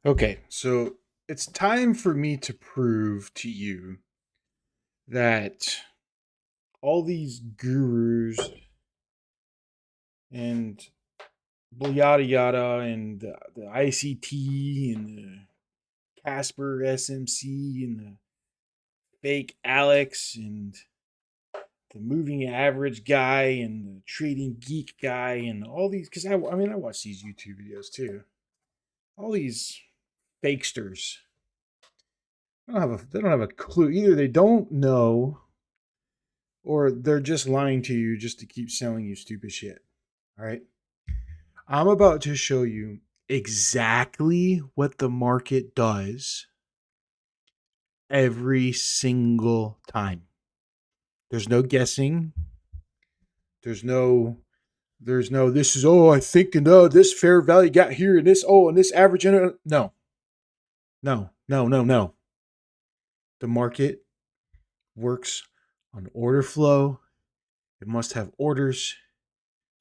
Okay, so it's time for me to prove to you that all these gurus and yada yada and the ICT and the Casper SMC and the fake Alex and the moving average guy and the trading geek guy and all these, because I mean I watch these YouTube videos too. All these fakesters, they don't have a clue. Either they don't know or they're just lying to you just to keep selling you stupid shit. All right. I'm about to show you exactly what the market does every single time. There's no guessing. There's no this is I think this fair value got here and this average no. No. No, no, no. The market works on order flow. It must have orders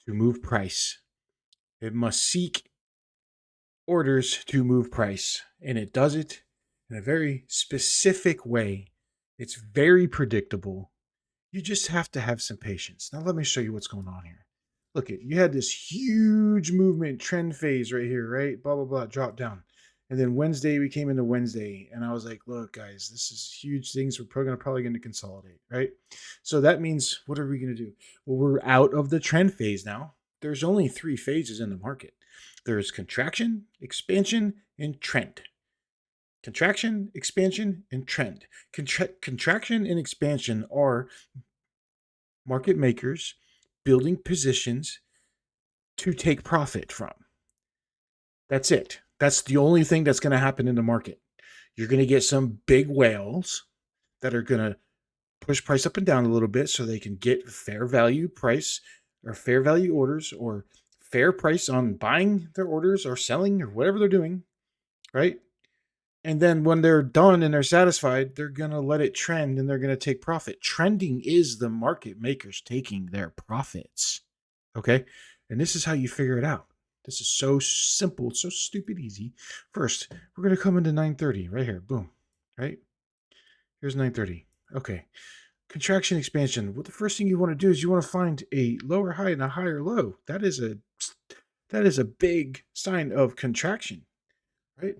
to move price. It must seek orders to move price, and it does it in a very specific way. It's very predictable. You just have to have some patience. Now, let me show you what's going on here. Look at you had this huge movement trend phase right here, right? Blah blah blah, drop down. And then Wednesday, we came into Wednesday, and I was like, look, guys, this is huge things. We're probably going to consolidate, right? So that means, what are we going to do? Well, we're out of the trend phase now. There's only three phases in the market. There's contraction, expansion, and trend. Contraction, expansion, and trend. Contraction and expansion are market makers building positions to take profit from. That's it. That's the only thing that's going to happen in the market. You're going to get some big whales that are going to push price up and down a little bit so they can get fair value price or fair value orders or fair price on buying their orders or selling or whatever they're doing, right? And then when they're done and they're satisfied, they're going to let it trend and they're going to take profit. Trending is the market makers taking their profits. Okay. And this is how you figure it out. This is so simple. It's so stupid easy. First, we're going to come into 930 right here. Boom. Right? Here's 930. Okay. Contraction expansion. Well, the first thing you want to do is you want to find a lower high and a higher low. That is a big sign of contraction, right?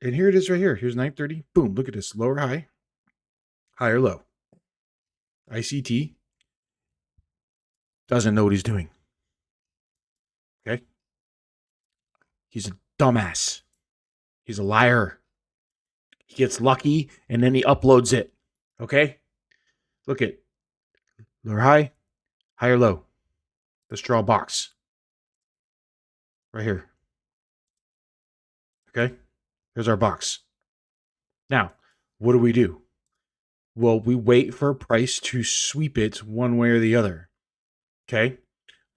And here it is right here. Here's 930. Boom. Look at this. Lower high, higher low. ICT doesn't know what he's doing. Okay. He's a dumbass. He's a liar. He gets lucky and then he uploads it. Okay. Look at lower high, higher low. Let's draw a box right here. Okay. Here's our box. Now, what do? Well, we wait for a price to sweep it one way or the other. Okay.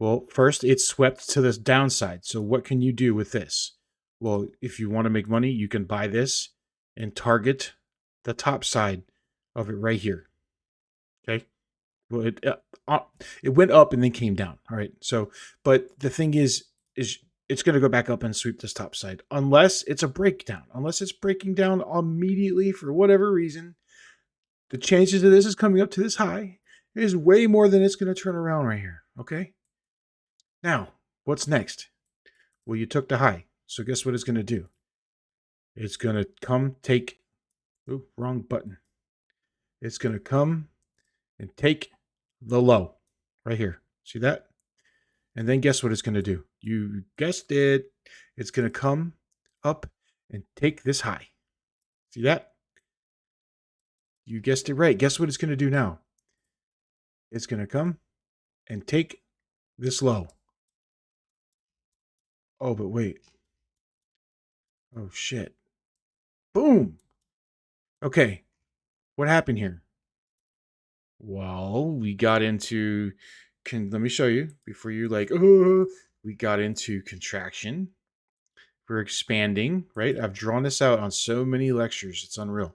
Well, first it's swept to the downside. So what can you do with this? Well, if you want to make money, you can buy this and target the top side of it right here. Okay. Well, it went up and then came down. All right. So, but the thing is it's going to go back up and sweep this top side unless it's a breakdown. Unless it's breaking down immediately for whatever reason, the chances of this is coming up to this high is way more than it's going to turn around right here. Okay. Now, what's next? Well, you took the high. So guess what it's going to do? It's going to come take. Ooh, wrong button. It's going to come and take the low right here. See that? And then guess what it's going to do? You guessed it. It's going to come up and take this high. See that? You guessed it right. Guess what it's going to do now? It's going to come and take this low. Oh, but wait. Oh, shit. Boom. Okay. What happened here? Well, we got into let me show you before you like, oh, we got into contraction. We're expanding, right? I've drawn this out on so many lectures. It's unreal.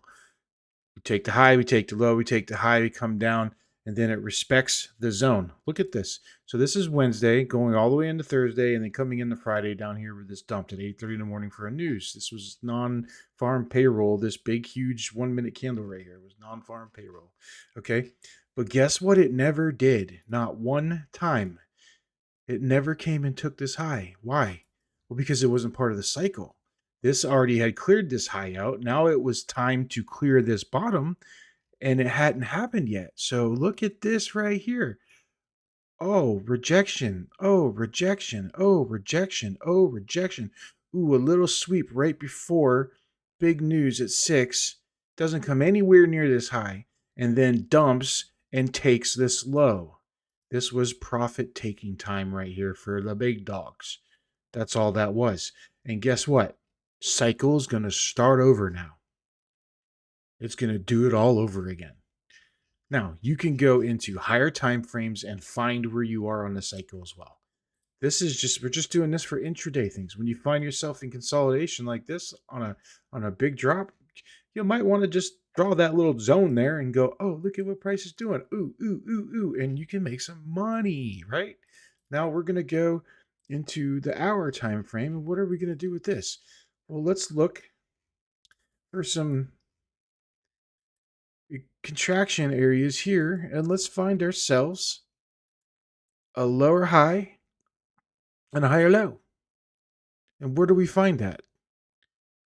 We take the high, we take the low, we take the high, we come down, and then it respects the zone. Look at this. So this is Wednesday, going all the way into Thursday, and then coming into Friday down here where this dumped at 8:30 in the morning for a news. This was non-farm payroll. This big, huge 1 minute candle right here was non-farm payroll. Okay, but guess what? It never did. Not one time. It never came and took this high. Why? Well, because it wasn't part of the cycle. This already had cleared this high out. Now it was time to clear this bottom, and it hadn't happened yet. So look at this right here. Oh, rejection. Oh, rejection. Oh, rejection. Oh, rejection. Ooh, a little sweep right before big news at 6. Doesn't come anywhere near this high, and then dumps and takes this low. This was profit taking time right here for the big dogs. That's all that was. And guess what? Cycle's going to start over now. It's going to do it all over again. Now, you can go into higher time frames and find where you are on the cycle as well. We're just doing this for intraday things. When you find yourself in consolidation like this on a big drop, you might want to just draw that little zone there and go, "Oh, look at what price is doing. Ooh, ooh, ooh, ooh," and you can make some money, right? Now we're going to go into the hour time frame, and what are we going to do with this? Well, let's look for some contraction areas here, and let's find ourselves a lower high and a higher low. And where do we find that?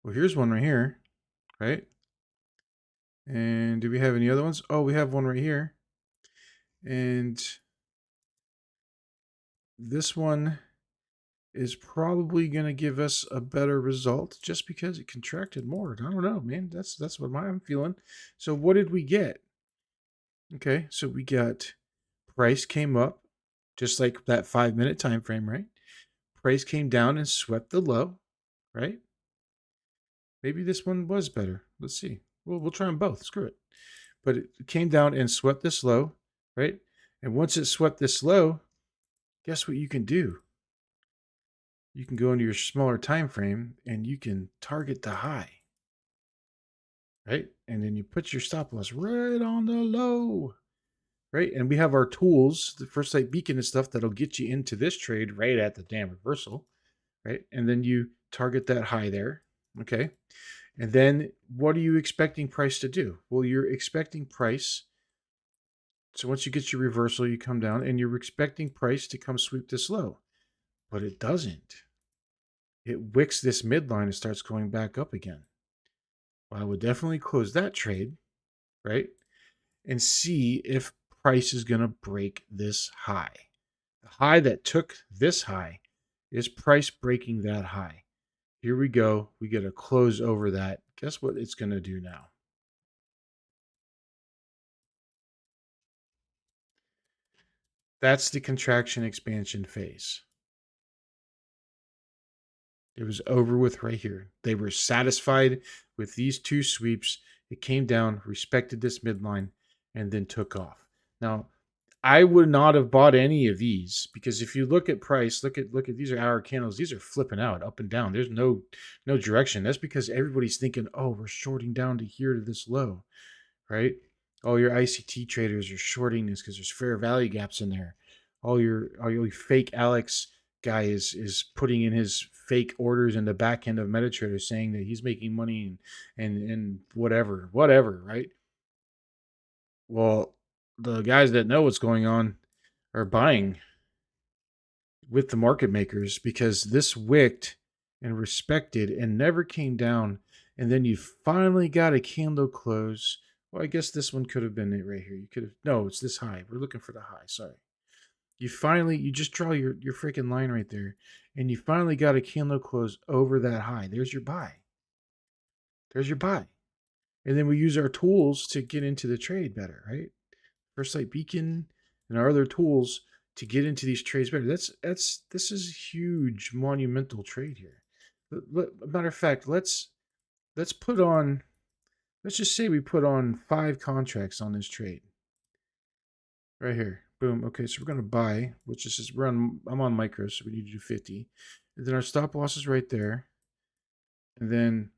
Well, here's one right here, right? And do we have any other ones? Oh, we have one right here. And this one is probably going to give us a better result just because it contracted more. I don't know, man. That's what I'm feeling. So what did we get? Okay, so we got price came up just like that 5 minute time frame, right? Price came down and swept the low, right? Maybe this one was better. Let's see. We'll try them both. Screw it. But it came down and swept this low, right? And once it swept this low, guess what you can do? You can go into your smaller time frame and you can target the high, right? And then you put your stop loss right on the low, right? And we have our tools, the first light beacon and stuff that'll get you into this trade right at the damn reversal, right? And then you target that high there, okay? And then what are you expecting price to do? Well, you're expecting price. So once you get your reversal, you come down and you're expecting price to come sweep this low, but it doesn't. It wicks this midline and starts going back up again. Well, I would definitely close that trade, right? And see if price is going to break this high. The high that took this high is price breaking that high. Here we go. We get a close over that. Guess what it's going to do now? That's the contraction expansion phase. It was over with right here. They were satisfied with these two sweeps. It came down, respected this midline, and then took off. Now, I would not have bought any of these because if you look at price, look at these are hour candles. These are flipping out up and down. There's no direction. That's because everybody's thinking, oh, we're shorting down to here to this low, right? All your ICT traders are shorting this because there's fair value gaps in there. All your fake Alex guy is putting in his fake orders in the back end of MetaTrader saying that he's making money and whatever, right? Well, the guys that know what's going on are buying with the market makers because this wicked and respected and never came down. And then you finally got a candle close. Well, I guess this one could have been it right here. You could have, no, it's this high. We're looking for the high. Sorry. You just draw your freaking line right there. And you finally got a candle close over that high. There's your buy. There's your buy. And then we use our tools to get into the trade better, right? First Light Beacon and our other tools to get into these trades better. This is a huge monumental trade here. Matter of fact, let's put on, let's just say we put on 5 contracts on this trade right here. Boom. Okay, so we're gonna buy, which is just I'm on micro, so we need to do 50. And then our stop loss is right there. And then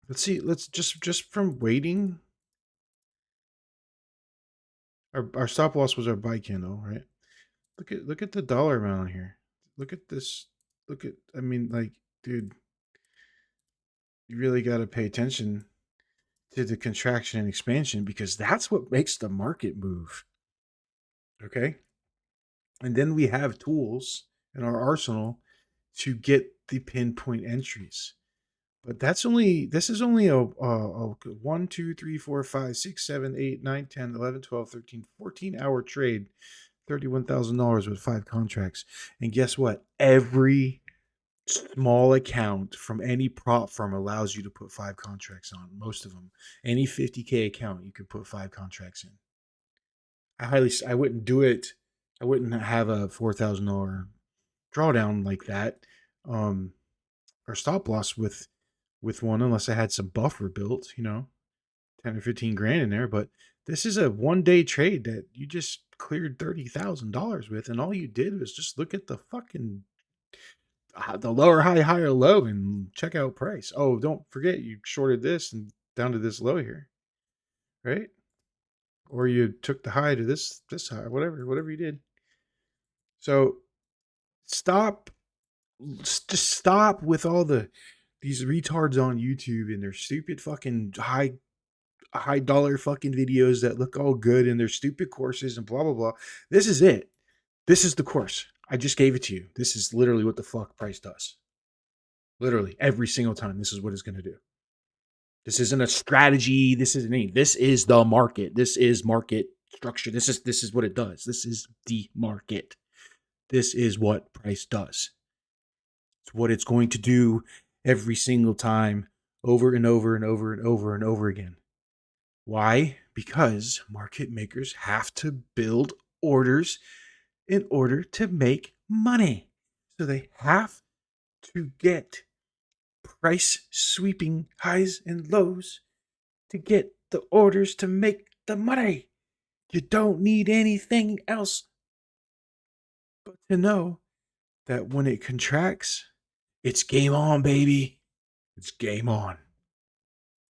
let's see, let's just from waiting Our stop loss was our buy candle, right? Look at the dollar amount on here. Look at this. Look at I mean, like, dude, you really got to pay attention to the contraction and expansion because that's what makes the market move. Okay? And then we have tools in our arsenal to get the pinpoint entries. But this is only a 1, 2, 3, 4, 5, 6, 7, 8, 9, 10, 11, 12, 13, 14 hour trade, $31,000 with 5 contracts. And guess what? Every small account from any prop firm allows you to put 5 contracts on. Most of them. Any 50K account, you can put 5 contracts in. I wouldn't do it. I wouldn't have a $4,000 drawdown like that. Um, or stop loss with one unless I had some buffer built, 10 or 15 grand in there. But this is a 1 day trade that you just cleared $30,000 with, and all you did was just look at the fucking the lower high, higher low, and check out price. Oh, don't forget you shorted this and down to this low here, right? Or you took the high to this high, whatever you did. So stop, just stop with all these retards on YouTube and their stupid fucking high dollar fucking videos that look all good and their stupid courses and blah blah blah. This is it. This is the course. I just gave it to you. This is literally what the fuck price does. Literally every single time. This is what it's gonna do. This isn't a strategy. This isn't anything. This is the market. This is market structure. This is what it does. This is the market. This is what price does. It's what it's going to do every single time, over and over and over and over and over again. Why? Because market makers have to build orders in order to make money. So they have to get price sweeping highs and lows to get the orders to make the money. You don't need anything else but to know that when it contracts, it's game on, baby. It's game on.